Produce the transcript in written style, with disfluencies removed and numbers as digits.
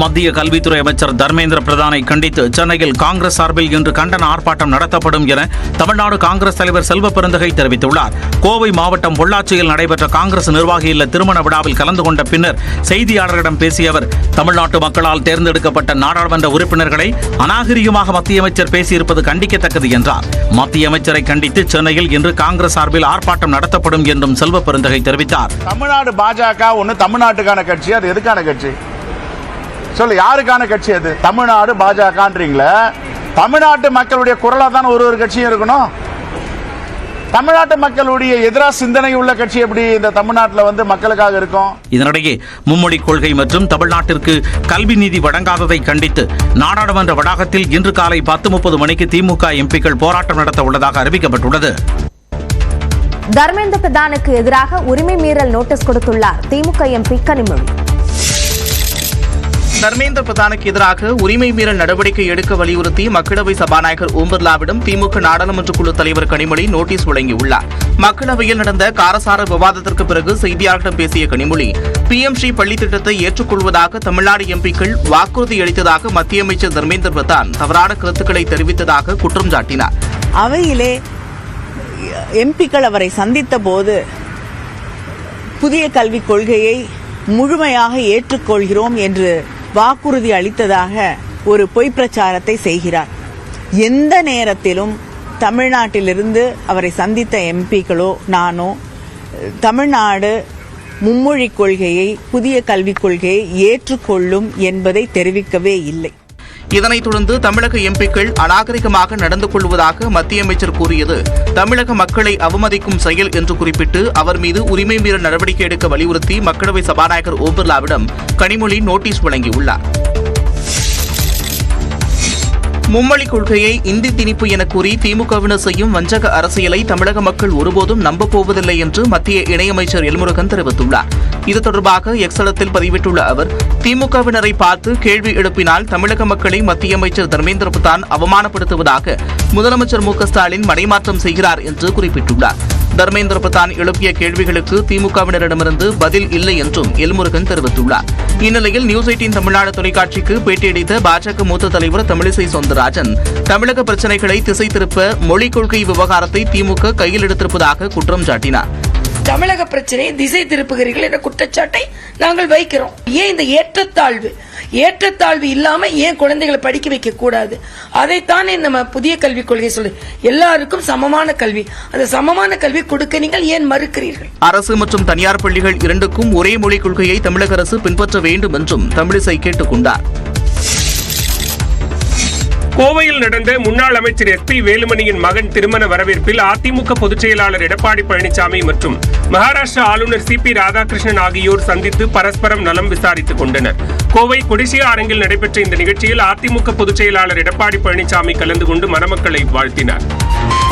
மத்திய கல்வித்துறை அமைச்சர் தர்மேந்திர பிரதானை கண்டித்து சென்னையில் காங்கிரஸ் சார்பில் இன்று கண்டன ஆர்ப்பாட்டம் நடத்தப்படும் என தமிழ்நாடு காங்கிரஸ் தலைவர் செல்வ பெருந்தகை தெரிவித்துள்ளார். கோவை மாவட்டம் பொள்ளாச்சியில் நடைபெற்ற காங்கிரஸ் நிர்வாகி இல்ல திருமண விழாவில் கலந்து கொண்ட பின்னர் செய்தியாளர்களிடம் பேசிய அவர், தமிழ்நாட்டு மக்களால் தேர்ந்தெடுக்கப்பட்ட நாடாளுமன்ற உறுப்பினர்களை அநாகரிகமாக மத்திய அமைச்சர் பேசியிருப்பது கண்டிக்கத்தக்கது என்றார். மத்திய அமைச்சரை கண்டித்து சென்னையில் இன்று காங்கிரஸ் சார்பில் ஆர்ப்பாட்டம் நடத்தப்படும் என்றும் செல்வ பெருந்தகை தெரிவித்தார். தமிழ்நாடு பாஜக ஒன்னு தமிழ்நாட்டுக்கான கட்சி, அது எதுக்கான கட்சி சொல்லு? யாருக்கான கட்சி அது? தமிழ்நாடு பாஜகன்றீங்களே, தமிழ்நாட்டு மக்களுடைய குரலா தான் ஒரு கட்சியும் இருக்கணும். தமிழ்நாட்டு மக்களுடைய எதிராக சிந்தனை உள்ள கட்சி எப்படி இந்த தமிழ்நாட்டில் மக்களுக்காக இருக்கும்? இதனிடையே மும்மொழி கொள்கை மற்றும் தமிழ்நாட்டிற்கு கல்வி நிதி வழங்காததை கண்டித்து நாடாளுமன்ற வளாகத்தில் இன்று காலை 10:30 மணிக்கு திமுக எம்பிக்கள் போராட்டம் நடத்த உள்ளதாக அறிவிக்கப்பட்டுள்ளது. தர்மேந்திர பிரதானுக்கு எதிராக உரிமை மீறல் நோட்டீஸ் கொடுத்துள்ளார் திமுக எம்பி கனிமொழி. தர்மேந்திர பிரதானுக்கு எதிராக உரிமை மீறல் நடவடிக்கை எடுக்க வலியுறுத்தி மக்களவை சபாநாயகர் ஓம் பிர்லாவிடம் திமுக நாடாளுமன்ற குழு தலைவர் கனிமொழி நோட்டீஸ் வழங்கியுள்ளார். மக்களவையில் நடந்த காரசார விவாதத்திற்கு பிறகு செய்தியாளர்களிடம் பேசிய கனிமொழி, PM-ஸ்ரீ பள்ளி திட்டத்தை ஏற்றுக்கொள்வதாக தமிழ்நாடு எம்பிக்கள் வாக்குறுதி அளித்ததாக மத்திய அமைச்சர் தர்மேந்திர பிரதான் தவறான கருத்துக்களை தெரிவித்ததாக குற்றம் சாட்டினார். அவையிலே எம்பிக்கள் அவரை சந்தித்த போது புதிய கல்விக் கொள்கையை முழுமையாக ஏற்றுக்கொள்கிறோம் என்று வாக்குறுதி அளித்ததாக ஒரு பொய் பிரச்சாரத்தை செய்கிறார். எந்த நேரத்திலும் தமிழ்நாட்டிலிருந்து அவரை சந்தித்த எம்பிக்களோ நானோ தமிழ்நாடு மும்மொழி கொள்கையை, புதிய கல்விக் கொள்கையை ஏற்றுக்கொள்ளும் என்பதை தெரிவிக்கவே இல்லை. இதனைத் தொடர்ந்து தமிழக எம்பிக்கள் அநாகரிகமாக நடந்து கொள்வதாக மத்திய அமைச்சர் கூறியது தமிழக மக்களை அவமதிக்கும் செயல் என்று குறிப்பிட்டு அவர் மீது உரிமை மீறல் நடவடிக்கை எடுக்க வலியுறுத்தி மக்களவை சபாநாயகர் ஓம் பிர்லாவிடம் கனிமொழி நோட்டீஸ் வழங்கியுள்ளார். மும்மொழி கொள்கையை இந்தி திணிப்பு என கூறி திமுகவினர் செய்யும் வஞ்சக அரசியலை தமிழக மக்கள் ஒருபோதும் நம்பப்போவதில்லை என்று மத்திய இணையமைச்சர் எல்முருகன் தெரிவித்துள்ளார். இது தொடர்பாக எக்ஸ் தளத்தில் பதிவிட்டுள்ள அவர், திமுகவினரை பார்த்து கேள்வி எழுப்பினால் தமிழக மக்களை மத்திய அமைச்சர் தர்மேந்திர பிரதான் அவமானப்படுத்துவதாக முதலமைச்சர் மு.க.ஸ்டாலின் மடைமாற்றம் செய்கிறார் என்று குறிப்பிட்டுள்ளார். தர்மேந்திர பிரதான் எழுப்பிய கேள்விகளுக்கு திமுகவினரிடமிருந்து பதில் இல்லை என்றும் எல்முருகன் தெரிவித்துள்ளார். இந்நிலையில் நியூஸ் 18 தமிழ்நாடு தொலைக்காட்சிக்கு பேட்டியளித்த பாஜக மூத்த தலைவர் தமிழிசை சவுந்தரராஜன், தமிழக பிரச்சினைகளை திசை திருப்ப மொழிக் கொள்கை விவகாரத்தை திமுக கையில் எடுத்திருப்பதாக குற்றம் சாட்டினார். தமிழக பிரச்சனையை திசை திருப்புகிறீர்கள் என்ற குற்றச்சாட்டை நாங்கள் வைக்கிறோம். ஏன் இந்த ஏற்றத்தாழ்வு இல்லாம ஏன் குழந்தைகளை படிக்க வைக்க கூடாது? அதைத்தானே நம்ம புதிய கல்விக் கொள்கை சொல்லு, எல்லாருக்கும் சமமான கல்வி. அந்த சமமான கல்வி கொடுக்க நீங்கள் ஏன் மறுக்கிறீர்கள்? அரசு மற்றும் தனியார் பள்ளிகள் இரண்டுக்கும் ஒரே மொழிக் கொள்கையை தமிழக அரசு பின்பற்ற வேண்டும் என்றும் தமிழிசை கேட்டுக் கொண்டார். கோவையில் நடந்த முன்னாள் அமைச்சர் SP வேலுமணியின் மகன் திருமண வரவேற்பில் அதிமுக பொதுச் செயலாளர் எடப்பாடி பழனிசாமி மற்றும் மகாராஷ்டிரா ஆளுநர் CP ராதாகிருஷ்ணன் ஆகியோர் சந்தித்து பரஸ்பரம் நலம் விசாரித்துக் கொண்டனர். கோவை கொடிசியா அரங்கில் நடைபெற்ற இந்த நிகழ்ச்சியில் அதிமுக பொதுச் செயலாளர் எடப்பாடி பழனிசாமி கலந்து கொண்டு மணமக்களை வாழ்த்தினார்.